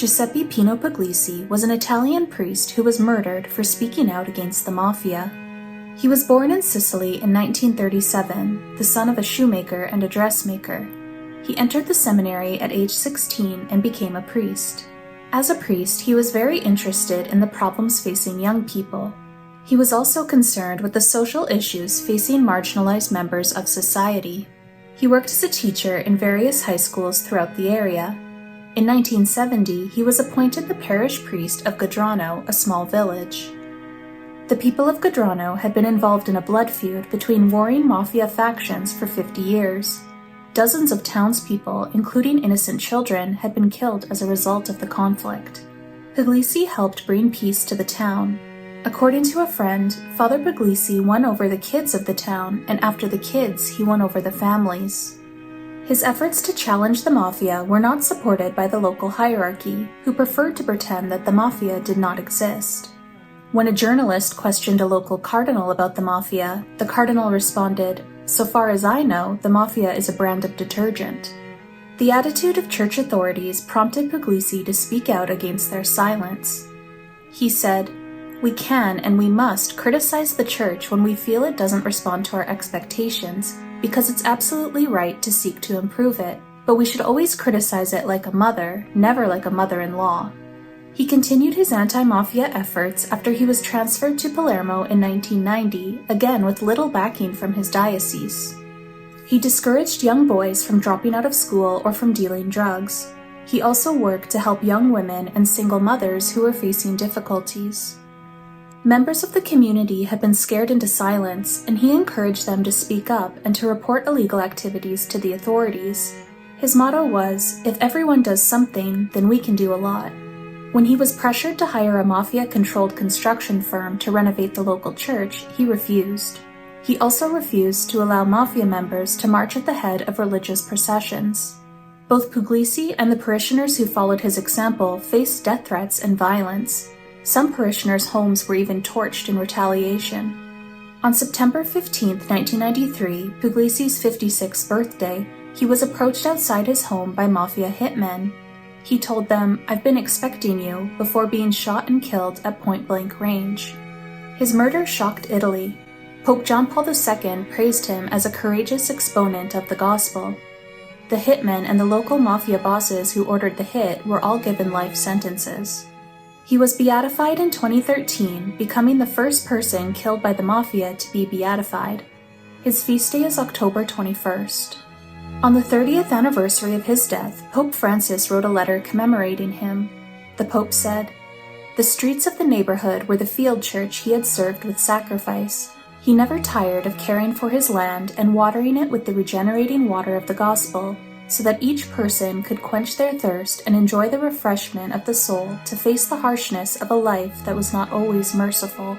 Giuseppe Pino Puglisi was an Italian priest who was murdered for speaking out against the Mafia. He was born in Sicily in 1937, the son of a shoemaker and a dressmaker. He entered the seminary at age 16 and became a priest. As a priest, he was very interested in the problems facing young people. He was also concerned with the social issues facing marginalized members of society. He worked as a teacher in various high schools throughout the area. In 1970, he was appointed the parish priest of Gadrano, a small village. The people of Gadrano had been involved in a blood feud between warring mafia factions for 50 years. Dozens of townspeople, including innocent children, had been killed as a result of the conflict. Puglisi helped bring peace to the town. According to a friend, Father Puglisi won over the kids of the town, and after the kids, he won over the families. His efforts to challenge the Mafia were not supported by the local hierarchy, who preferred to pretend that the Mafia did not exist. When a journalist questioned a local cardinal about the Mafia, the cardinal responded, "So far as I know, the Mafia is a brand of detergent." The attitude of church authorities prompted Puglisi to speak out against their silence. He said, "We can and we must criticize the church when we feel it doesn't respond to our expectations, because it's absolutely right to seek to improve it, but we should always criticize it like a mother, never like a mother-in-law." He continued his anti-mafia efforts after he was transferred to Palermo in 1990, again with little backing from his diocese. He discouraged young boys from dropping out of school or from dealing drugs. He also worked to help young women and single mothers who were facing difficulties. Members of the community had been scared into silence, and he encouraged them to speak up and to report illegal activities to the authorities. His motto was, "If everyone does something, then we can do a lot." When he was pressured to hire a mafia-controlled construction firm to renovate the local church, he refused. He also refused to allow mafia members to march at the head of religious processions. Both Puglisi and the parishioners who followed his example faced death threats and violence. Some parishioners' homes were even torched in retaliation. On September 15, 1993, Puglisi's 56th birthday, he was approached outside his home by mafia hitmen. He told them, "I've been expecting you," before being shot and killed at point-blank range. His murder shocked Italy. Pope John Paul II praised him as a courageous exponent of the gospel. The hitmen and the local mafia bosses who ordered the hit were all given life sentences. He was beatified in 2013, becoming the first person killed by the Mafia to be beatified. His feast day is October 21st. On the 30th anniversary of his death, Pope Francis wrote a letter commemorating him. The Pope said, "The streets of the neighborhood were the field church he had served with sacrifice. He never tired of caring for his land and watering it with the regenerating water of the gospel, so that each person could quench their thirst and enjoy the refreshment of the soul to face the harshness of a life that was not always merciful."